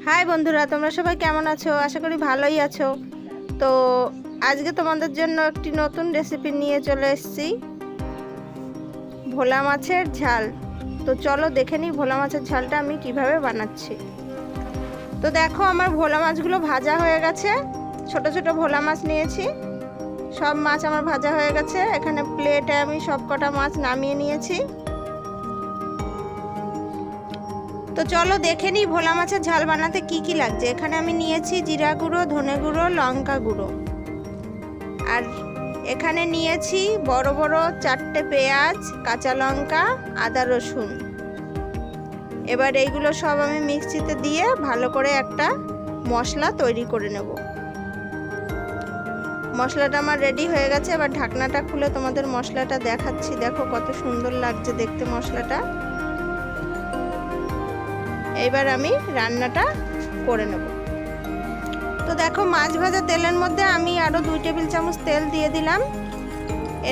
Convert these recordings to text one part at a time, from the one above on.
High বন্ধুরা, তোমরা সবাই কেমন আছো? আশা করি ভালোই আছো। তো আজকে তোমাদের জন্য একটি নতুন রেসিপি নিয়ে চলে এসেছি, ভোলা মাছের ঝাল। তো চলো দেখে নিই ভোলা মাছের ঝালটা আমি কিভাবে বানাচ্ছি। তো দেখো, আমার ভোলা মাছগুলো ভাজা হয়ে গেছে। ছোট ছোট ভোলা মাছ নিয়েছি, সব মাছ আমার ভাজা হয়ে গেছে। এখানে প্লেটে আমি সব কটা মাছ নামিয়ে নিয়েছি। তো চলো দেখে নিই ভোলা মাছের ঝাল বানাতে কি কি লাগছে। এখানে আমি নিয়েছি জিরা গুঁড়ো, ধনে গুঁড়ো, লঙ্কা গুঁড়ো, আর এখানে নিয়েছি বড় বড় 4টে পেঁয়াজ, কাঁচা লঙ্কা, আদা রসুন। এবার এইগুলো সব আমি মিক্সিতে দিয়ে ভালো করে একটা মশলা তৈরি করে নেব। মশলাটা আমার রেডি হয়ে গেছে। এবার ঢাকনাটা খুলে তোমাদের মশলাটা দেখাচ্ছি। দেখো কত সুন্দর লাগছে দেখতে মশলাটা। এবার আমি রান্নাটা করে নেব। তো দেখো, মাছ ভাজা তেলের মধ্যে আমি আরও 2 টেবিল চামচ তেল দিয়ে দিলাম।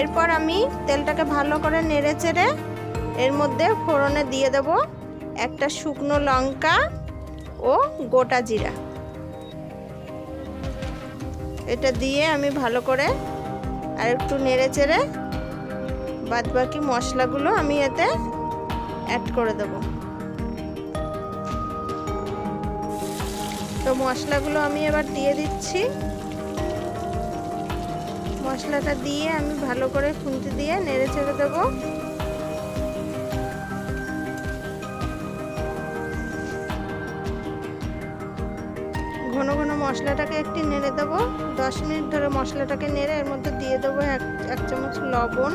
এরপর আমি তেলটাকে ভালো করে নেড়ে চেড়ে এর মধ্যে ফোড়নে দিয়ে দেব একটা শুকনো লঙ্কা ও গোটা জিরা। এটা দিয়ে আমি ভালো করে আর একটু নেড়ে চেড়ে বাদবাকি মশলাগুলো আমি এতে অ্যাড করে দেব। তো মশলাগুলো আমি এবার দিয়ে দিচ্ছি। মশলাটা দিয়ে আমি ভালো করে খুন্তি দিয়ে নেড়ে চেড়ে দেব। ঘন ঘন মশলাটাকে একটু নেড়ে দেবো। 10 মিনিট ধরে মশলাটাকে নেড়ে এর মধ্যে দিয়ে দেবো এক চামচ লবণ,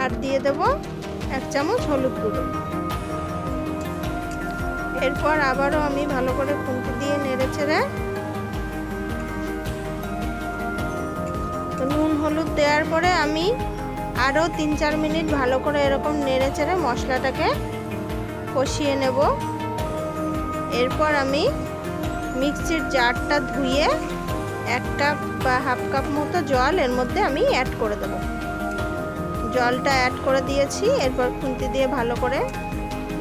আর দিয়ে দেব 1 চামচ হলুদ গুঁড়ো। এরপর আবারও আমি ভালো করে খুন্তি দিয়ে নেড়ে চেড়ে নুন হলুদ দেওয়ার পরে আমি আরও 3-4 মিনিট ভালো করে এরকম নেড়ে চেড়ে মশলাটাকে কষিয়ে নেব। এরপর আমি মিক্সির জারটা ধুয়ে 1 কাপ বা হাফ কাপ মতো জল এর মধ্যে আমি অ্যাড করে দেব। জলটা অ্যাড করে দিয়েছি। এরপর খুন্তি দিয়ে ভালো করে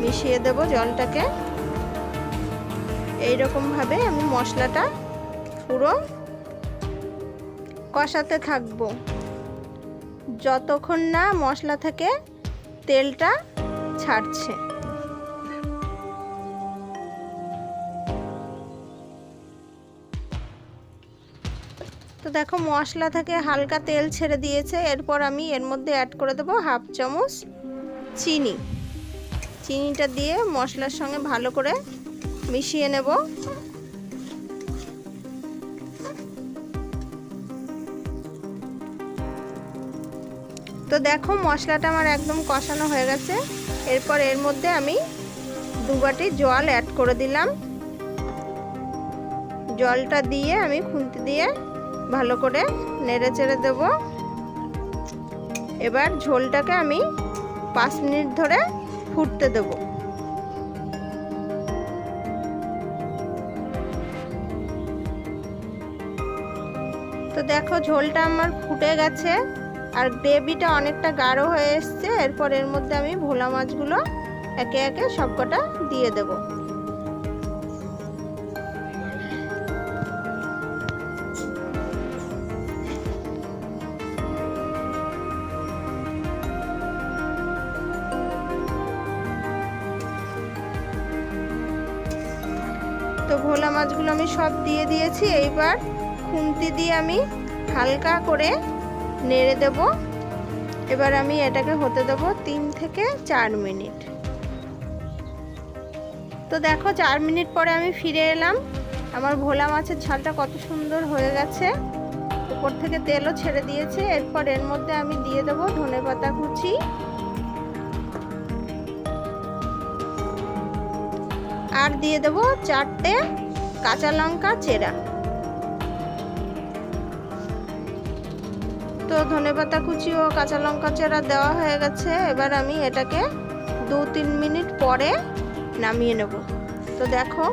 মিশিয়ে দেব জলটাকে। এইরকমভাবে আমি মশলাটা পুরো কষাতে থাকবো যতক্ষণ না মশলা থেকে তেলটা ছাড়ছে। তো দেখো, মশলা থেকে হালকা তেল ছেড়ে দিয়েছে। এরপর আমি এর মধ্যে অ্যাড করে দেবো হাফ চামচ চিনি। চিনিটা দিয়ে মশলার সঙ্গে ভালো করে মিশিয়ে নেব। তো দেখো, মশলাটা আমার একদম কষানো হয়ে গেছে। এরপর এর মধ্যে আমি 2 বাটি জল অ্যাড করে দিলাম। জলটা দিয়ে আমি খুন্তি দিয়ে ভালো করে নেড়ে চেড়ে দেব। এবার ঝোলটাকে আমি 5 মিনিট ধরে ফুটতে দেব। তো দেখো, ঝোলটা আমার ফুটে গেছে আর গ্রেভিটা অনেকটা গাঢ় হয়ে এসছে। এরপর এর মধ্যে আমি ভোলা মাছগুলো একে একে সবকটা দিয়ে দেব। তো ভোলা মাছগুলো আমি সব দিয়ে দিয়েছি। এইবার খুন্তি দিয়ে আমি হালকা করে নেড়ে দেব। এবার আমি এটাকে হতে দেব 3 থেকে 4 মিনিট। তো দেখো, 4 মিনিট পরে আমি ফিরে এলাম। আমার ভোলা মাছের ঝালটা কত সুন্দর হয়ে গেছে, উপর থেকে তেলও ছেড়ে দিয়েছে। এরপর এর মধ্যে আমি দিয়ে দেব ধনেপাতা কুচি, আর দিয়ে দেব 4টে কাঁচা লঙ্কা চেরা। তো ধনেপাতা কুচি ও কাঁচা লঙ্কা চেরা দেওয়া হয়ে গেছে। এবার আমি এটাকে 2-3 মিনিট পরে নামিয়ে নেব। তো দেখো,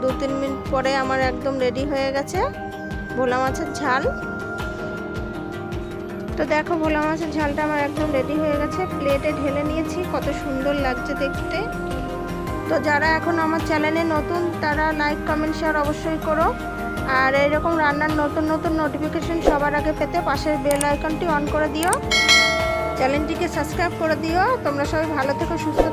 2-3 মিনিট পরে আমার একদম রেডি হয়ে গেছে ভোলা মাছের ঝাল। তো দেখো, ভোলা মাছের ঝালটা আমার একদম রেডি হয়ে গেছে। প্লেটে ঢেলে নিয়েছি। কত সুন্দর লাগছে দেখতে। তো যারা এখন আমার চ্যানেলে নতুন তারা লাইক কমেন্ট শেয়ার অবশ্যই করো। আর এইরকম রান্নার নতুন নতুন নোটিফিকেশন সবার আগে পেতে পাশের বেল আইকনটি অন করে দিও, চ্যানেলটিকে সাবস্ক্রাইব করে দিও। তোমরা সবাই ভালো থেকো, সুস্থ থেকো।